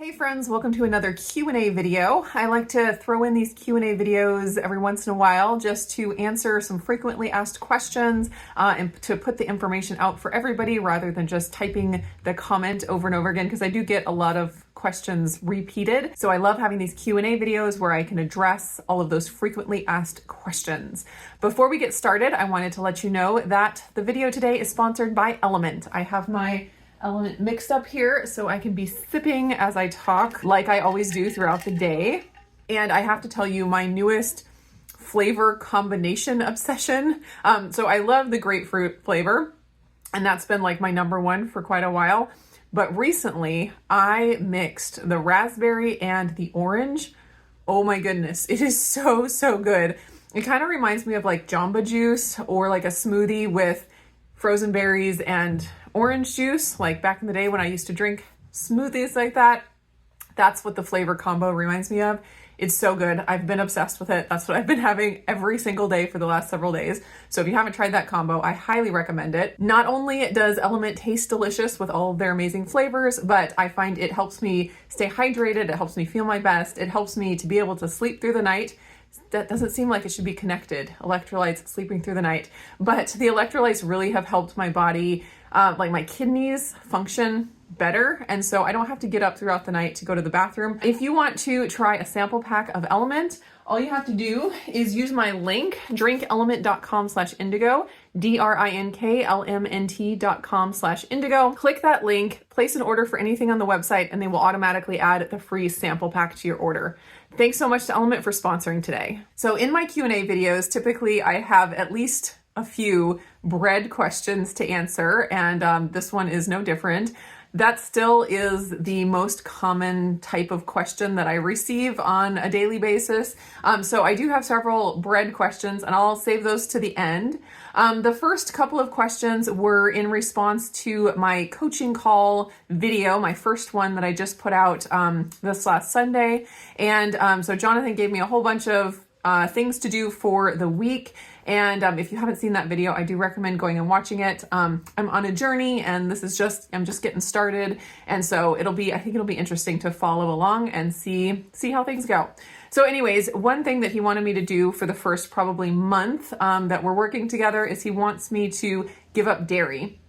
Hey friends, welcome to another Q&A video. I like to throw in these Q&A videos every once in a while just to answer some frequently asked questions and to put the information out for everybody rather than just typing the comment over and over again, because I do get a lot of questions repeated. So I love having these Q&A videos where I can address all of those frequently asked questions. Before we get started, I wanted to let you know that the video today is sponsored by Element. I have my Element mixed up here so I can be sipping as I talk like I always do throughout the day. And I have to tell you my newest flavor combination obsession. So I love the grapefruit flavor, and that's been like my number one for quite a while. But recently I mixed the raspberry and the orange. Oh my goodness, it is so good. It kind of reminds me of like Jamba Juice or like a smoothie with frozen berries and orange juice, like back in the day when I used to drink smoothies like that. That's what the flavor combo reminds me of. It's so good. I've been obsessed with it. That's what I've been having every single day for the last several days. So if you haven't tried that combo, I highly recommend it. Not only does Element taste delicious with all of their amazing flavors, but I find it helps me stay hydrated. It helps me feel my best. It helps me to be able to sleep through the night. That doesn't seem like it should be connected, electrolytes, sleeping through the night, but the electrolytes really have helped my body, like my kidneys function better. And so I don't have to get up throughout the night to go to the bathroom. If you want to try a sample pack of Element, all you have to do is use my link, drinkelement.com/indigo, drinklmnt.com/indigo. Click that link, place an order for anything on the website, and they will automatically add the free sample pack to your order. Thanks so much to Element for sponsoring today. So in my Q&A videos, typically I have at least a few bread questions to answer, and this one is no different. That still is the most common type of question that I receive on a daily basis. So I do have several bread questions, and I'll save those to the end. The first couple of questions were in response to my coaching call video, my first one that I just put out this last Sunday. And so Jonathan gave me a whole bunch of things to do for the week. And if you haven't seen that video, I do recommend going and watching it. I'm on a journey, and I'm just getting started. And so I think it'll be interesting to follow along and see how things go. So anyways, one thing that he wanted me to do for the first probably month that we're working together is he wants me to give up dairy.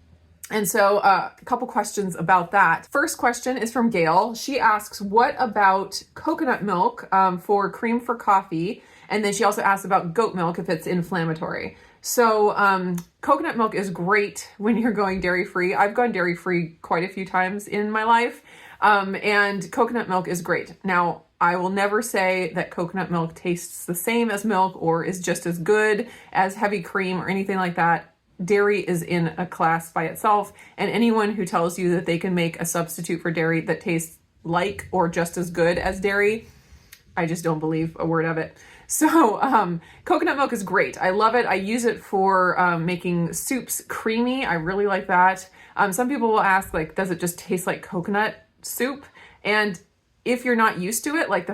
And so a couple questions about that. First question is from Gail. She asks, what about coconut milk for cream for coffee? And then she also asks about goat milk if it's inflammatory. So coconut milk is great when you're going dairy-free. I've gone dairy-free quite a few times in my life, and coconut milk is great. Now, I will never say that coconut milk tastes the same as milk or is just as good as heavy cream or anything like that. Dairy is in a class by itself, and anyone who tells you that they can make a substitute for dairy that tastes like or just as good as dairy, I just don't believe a word of it. So coconut milk is great. I love it. I use it for making soups creamy. I really like that. Some people will ask, like, does it just taste like coconut soup? And if you're not used to it, like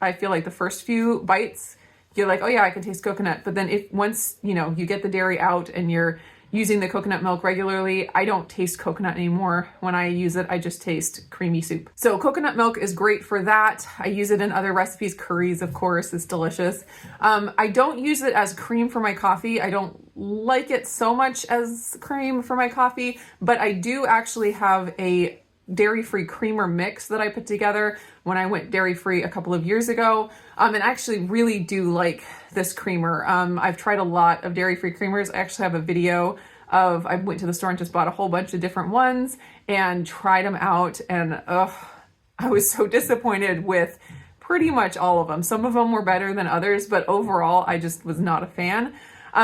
I feel like the first few bites, you're like, oh yeah, I can taste coconut. But then once you get the dairy out and you're using the coconut milk regularly, I don't taste coconut anymore. When I use it, I just taste creamy soup. So coconut milk is great for that. I use it in other recipes. Curries, of course, is delicious. I don't use it as cream for my coffee. I don't like it so much as cream for my coffee, but I do actually have a dairy-free creamer mix that I put together when I went dairy-free a couple of years ago. And I actually really do like this creamer. I've tried a lot of dairy-free creamers. I actually have a video I went to the store and just bought a whole bunch of different ones and tried them out. And I was so disappointed with pretty much all of them. Some of them were better than others, but overall, I just was not a fan.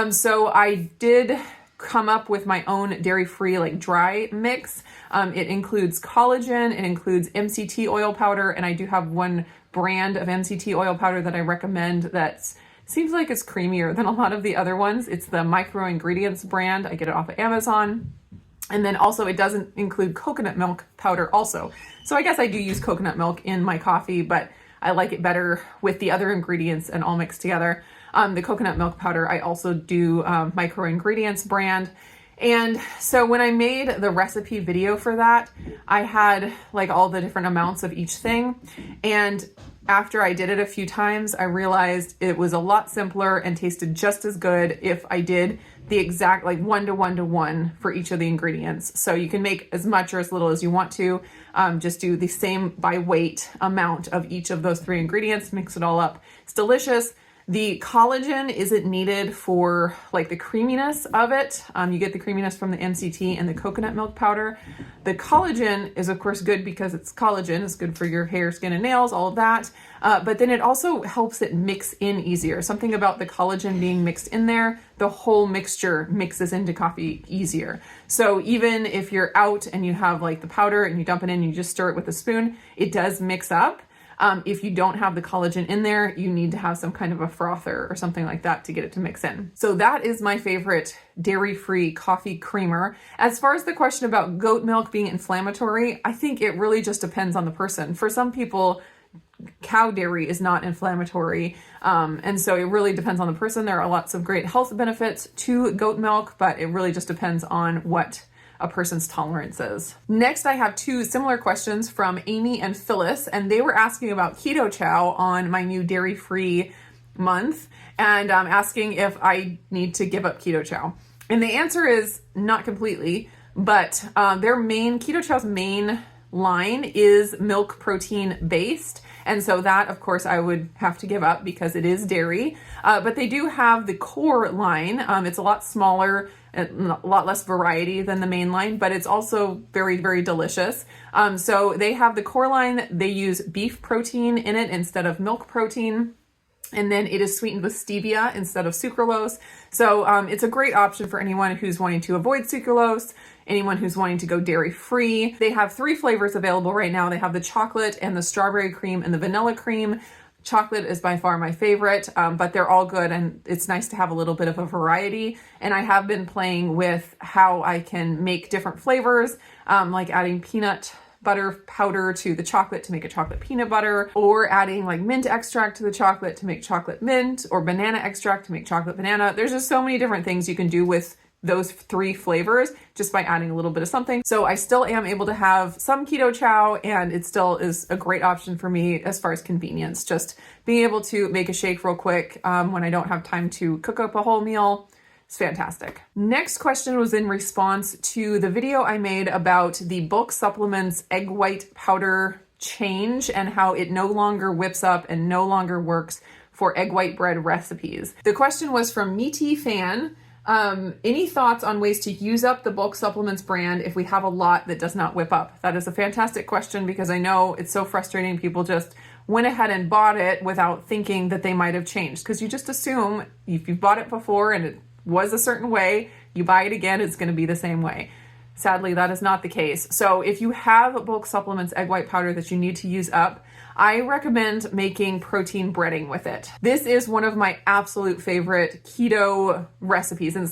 So I did come up with my own dairy-free like dry mix. It includes collagen, it includes MCT oil powder, and I do have one brand of MCT oil powder that I recommend that seems like it's creamier than a lot of the other ones. It's the Micro Ingredients brand. I get it off of Amazon. And then also it doesn't include coconut milk powder also. So I guess I do use coconut milk in my coffee, but I like it better with the other ingredients and all mixed together. The coconut milk powder, I also do Micro Ingredients brand. And so when I made the recipe video for that, I had like all the different amounts of each thing. And after I did it a few times, I realized it was a lot simpler and tasted just as good if I did the exact like 1 to 1 to 1 for each of the ingredients. So you can make as much or as little as you want to. Just do the same by weight amount of each of those 3 ingredients, mix it all up. It's delicious. The collagen isn't needed for like the creaminess of it. You get the creaminess from the MCT and the coconut milk powder. The collagen is of course good because it's collagen. It's good for your hair, skin, and nails, all of that. But then it also helps it mix in easier. Something about the collagen being mixed in there, the whole mixture mixes into coffee easier. So even if you're out and you have like the powder and you dump it in, and you just stir it with a spoon, it does mix up. If you don't have the collagen in there, you need to have some kind of a frother or something like that to get it to mix in. So that is my favorite dairy-free coffee creamer. As far as the question about goat milk being inflammatory, I think it really just depends on the person. For some people, cow dairy is not inflammatory. And so it really depends on the person. There are lots of great health benefits to goat milk, but it really just depends on what a person's tolerances. Next, I have 2 similar questions from Amy and Phyllis, and they were asking about Keto Chow on my new dairy-free month, and asking if I need to give up Keto Chow. And the answer is not completely, but Keto Chow's main line is milk protein based. And so that, of course, I would have to give up because it is dairy. But they do have the core line. It's a lot smaller, a lot less variety than the main line, but it's also very, very delicious. So they have the core line. They use beef protein in it instead of milk protein. And then it is sweetened with stevia instead of sucralose. So it's a great option for anyone who's wanting to avoid sucralose, anyone who's wanting to go dairy-free. They have 3 flavors available right now. They have the chocolate and the strawberry cream and the vanilla cream. Chocolate is by far my favorite, but they're all good, and it's nice to have a little bit of a variety. And I have been playing with how I can make different flavors, like adding peanut butter powder to the chocolate to make a chocolate peanut butter, or adding like mint extract to the chocolate to make chocolate mint, or banana extract to make chocolate banana. There's just so many different things you can do with those 3 flavors just by adding a little bit of something. So I still am able to have some Keto Chow, and it still is a great option for me as far as convenience. Just being able to make a shake real quick when I don't have time to cook up a whole meal. It's fantastic. Next question was in response to the video I made about the bulk supplements egg white powder change and how it no longer whips up and no longer works for egg white bread recipes. The question was from Meaty Fan. Any thoughts on ways to use up the bulk supplements brand if we have a lot that does not whip up? That is a fantastic question because I know it's so frustrating. People just went ahead and bought it without thinking that they might have changed, because you just assume if you've bought it before and it was a certain way, you buy it again, it's going to be the same way. Sadly, that is not the case. So if you have bulk supplements egg white powder that you need to use up, I recommend making protein breading with it. This is one of my absolute favorite keto recipes. And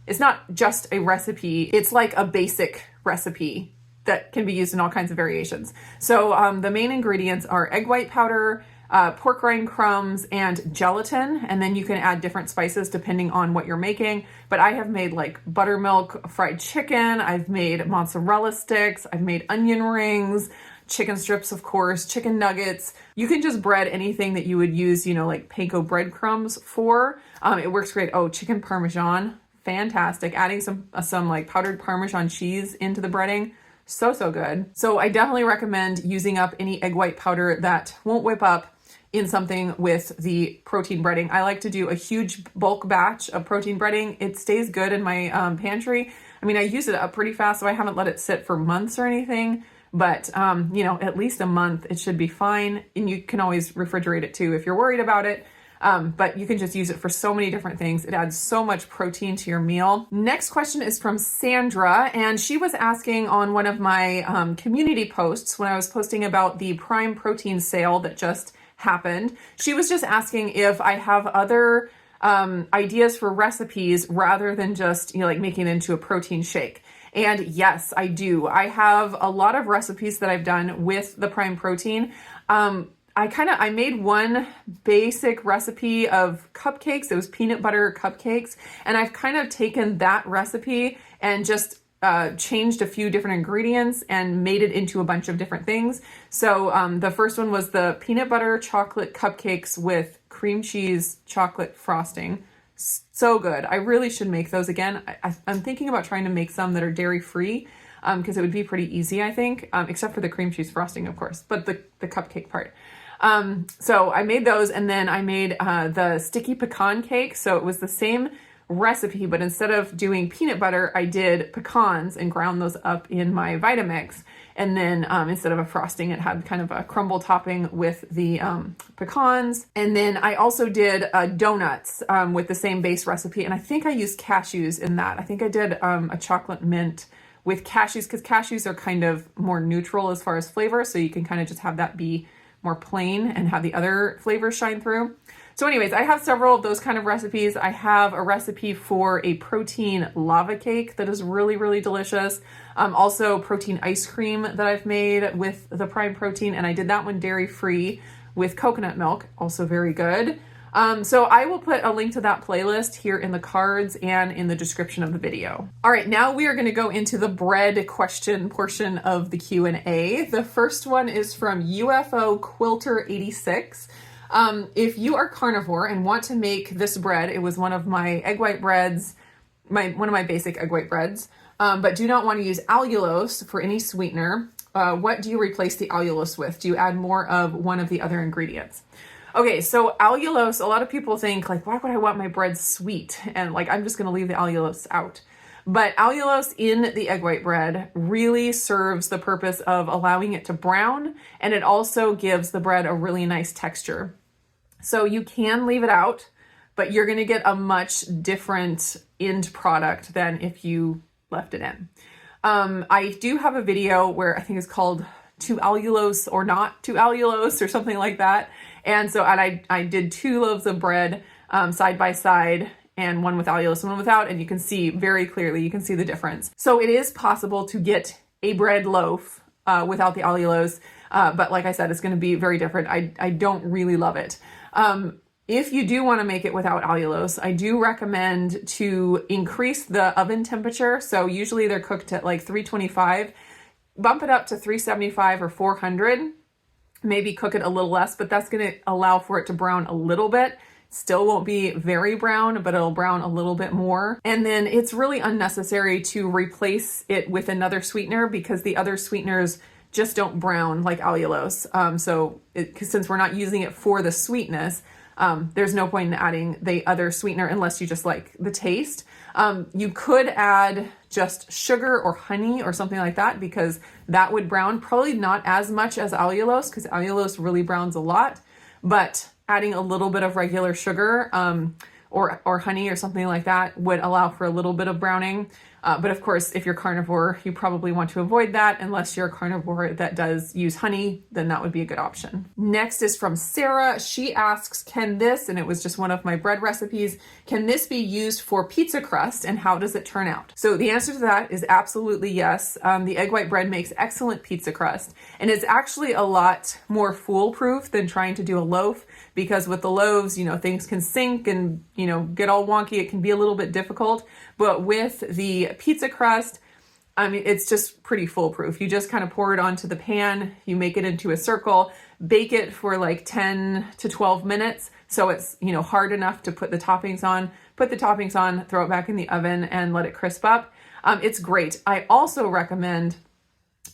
it's not just a recipe, it's like a basic recipe that can be used in all kinds of variations. So the main ingredients are egg white powder, pork rind crumbs, and gelatin. And then you can add different spices depending on what you're making. But I have made like buttermilk fried chicken. I've made mozzarella sticks. I've made onion rings, chicken strips, of course, chicken nuggets. You can just bread anything that you would use, like panko breadcrumbs for. It works great. Oh, chicken parmesan, fantastic. Adding some like powdered Parmesan cheese into the breading. So good. So I definitely recommend using up any egg white powder that won't whip up in something with the protein breading. I like to do a huge bulk batch of protein breading. It stays good in my pantry. I mean, I use it up pretty fast, so I haven't let it sit for months or anything, but at least a month, it should be fine. And you can always refrigerate it too if you're worried about it. But you can just use it for so many different things. It adds so much protein to your meal. Next question is from Sandra, and she was asking on one of my community posts when I was posting about the Prime Protein sale that just happened. She was just asking if I have other ideas for recipes rather than just making it into a protein shake. And yes, I do. I have a lot of recipes that I've done with the Prime Protein. I made one basic recipe of cupcakes. It was peanut butter cupcakes. And I've kind of taken that recipe and just changed a few different ingredients and made it into a bunch of different things. So the first one was the peanut butter chocolate cupcakes with cream cheese chocolate frosting. So good. I really should make those again. I'm thinking about trying to make some that are dairy free because it would be pretty easy, I think, except for the cream cheese frosting, of course, but the cupcake part. So I made those, and then I made the sticky pecan cake. So it was the same recipe, but instead of doing peanut butter, I did pecans and ground those up in my Vitamix. And then instead of a frosting, it had kind of a crumble topping with the pecans. And then I also did donuts with the same base recipe. And I think I used cashews in that. I think I did a chocolate mint with cashews, because cashews are kind of more neutral as far as flavor. So you can kind of just have that be more plain and have the other flavors shine through. So anyways, I have several of those kind of recipes. I have a recipe for a protein lava cake that is really, really delicious. Also protein ice cream that I've made with the Prime Protein, and I did that one dairy free with coconut milk, also very good. So I will put a link to that playlist here in the cards and in the description of the video. All right, now we are going to go into the bread question portion of the Q&A. The first one is from UFO Quilter 86. If you are carnivore and want to make this bread, it was one of my egg white breads, one of my basic egg white breads, but do not want to use allulose for any sweetener. What do you replace the allulose with? Do you add more of one of the other ingredients? Okay, so allulose, a lot of people think like, why would I want my bread sweet? And like, I'm just going to leave the allulose out. But allulose in the egg white bread really serves the purpose of allowing it to brown, and it also gives the bread a really nice texture. So you can leave it out, but you're going to get a much different end product than if you left it in. I do have a video where I think it's called to allulose or not to allulose or something like that. And so I did 2 loaves of bread side by side, and one with allulose and one without, and you can see very clearly, you can see the difference. So it is possible to get a bread loaf without the allulose, but like I said, it's going to be very different. I don't really love it. If you do want to make it without allulose, I do recommend to increase the oven temperature. So usually they're cooked at like 325, bump it up to 375 or 400, maybe cook it a little less, but that's going to allow for it to brown a little bit. Still won't be very brown, but it'll brown a little bit more. And then it's really unnecessary to replace it with another sweetener because the other sweeteners just don't brown like allulose. Since we're not using it for the sweetness, there's no point in adding the other sweetener unless you just like the taste. You could add just sugar or honey or something like that because that would brown, probably not as much as allulose because allulose really browns a lot, but adding a little bit of regular sugar or honey or something like that would allow for a little bit of browning. But of course, if you're carnivore, you probably want to avoid that unless you're a carnivore that does use honey, then that would be a good option. Next is from Sarah. She asks, can this, and it was just one of my bread recipes, can this be used for pizza crust and how does it turn out? So the answer to that is absolutely yes. The egg white bread makes excellent pizza crust, and it's actually a lot more foolproof than trying to do a loaf because with the loaves, things can sink and, get all wonky. It can be a little bit difficult, but with the pizza crust, it's just pretty foolproof. You just kind of pour it onto the pan, you make it into a circle, bake it for like 10 to 12 minutes. So it's, hard enough to put the toppings on, throw it back in the oven and let it crisp up. It's great. I also recommend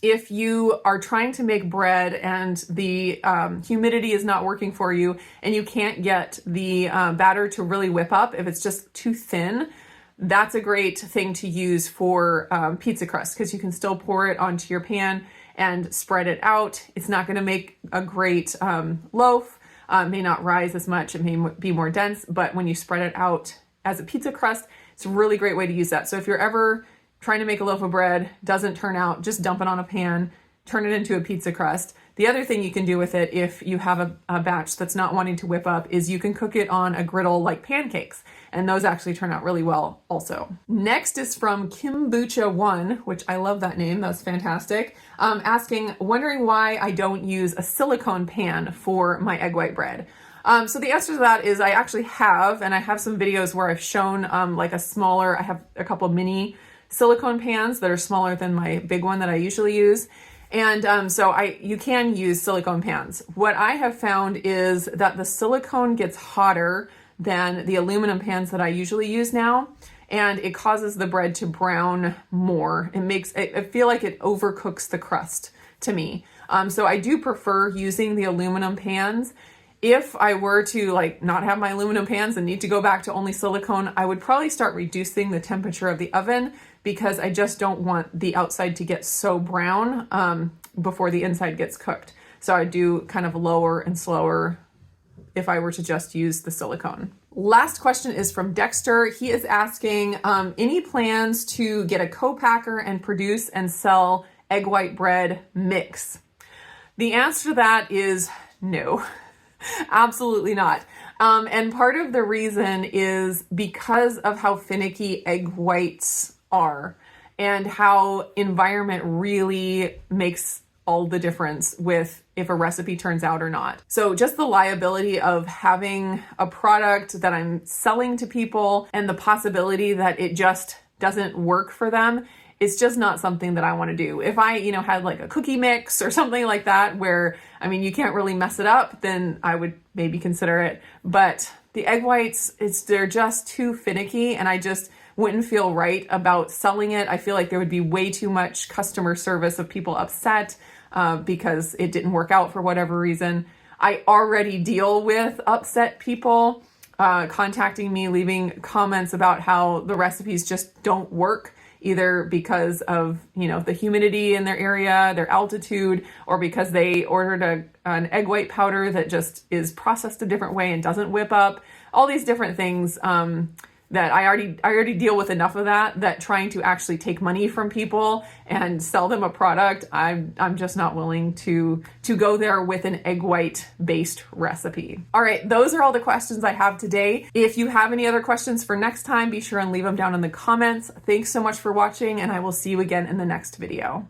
if you are trying to make bread and the humidity is not working for you and you can't get the batter to really whip up, if it's just too thin, that's a great thing to use for pizza crust because you can still pour it onto your pan and spread it out. It's not going to make a great loaf, may not rise as much, it may be more dense, but when you spread it out as a pizza crust, it's a really great way to use that. So if you're ever trying to make a loaf of bread, doesn't turn out, just dump it on a pan, turn it into a pizza crust. The other thing you can do with it if you have a batch that's not wanting to whip up is you can cook it on a griddle like pancakes, and those actually turn out really well also. Next is from Kimbucha1, which I love that name, that's fantastic, wondering why I don't use a silicone pan for my egg white bread. So the answer to that is I actually have, and I have some videos where I've shown like I have a couple of mini silicone pans that are smaller than my big one that I usually use. And so you can use silicone pans. What I have found is that the silicone gets hotter than the aluminum pans that I usually use now, and it causes the bread to brown more. I feel like it overcooks the crust to me. So I do prefer using the aluminum pans. If I were to like not have my aluminum pans and need to go back to only silicone, I would probably start reducing the temperature of the oven, because I just don't want the outside to get so brown before the inside gets cooked. So I do kind of lower and slower if I were to just use the silicone. Last question is from Dexter. He is asking, any plans to get a co-packer and produce and sell egg white bread mix? The answer to that is no. Absolutely not. And part of the reason is because of how finicky egg whites are and how environment really makes all the difference with if a recipe turns out or not. So just the liability of having a product that I'm selling to people and the possibility that it just doesn't work for them, it's just not something that I want to do. If I, had like a cookie mix or something like that where, you can't really mess it up, then I would maybe consider it. But the egg whites, they're just too finicky, and I just wouldn't feel right about selling it. I feel like there would be way too much customer service of people upset because it didn't work out for whatever reason. I already deal with upset people contacting me, leaving comments about how the recipes just don't work, either because of, the humidity in their area, their altitude, or because they ordered an egg white powder that just is processed a different way and doesn't whip up. All these different things that I already deal with enough of that trying to actually take money from people and sell them a product, I'm just not willing to go there with an egg white based recipe. All right, those are all the questions I have today. If you have any other questions for next time, be sure and leave them down in the comments. Thanks so much for watching, and I will see you again in the next video.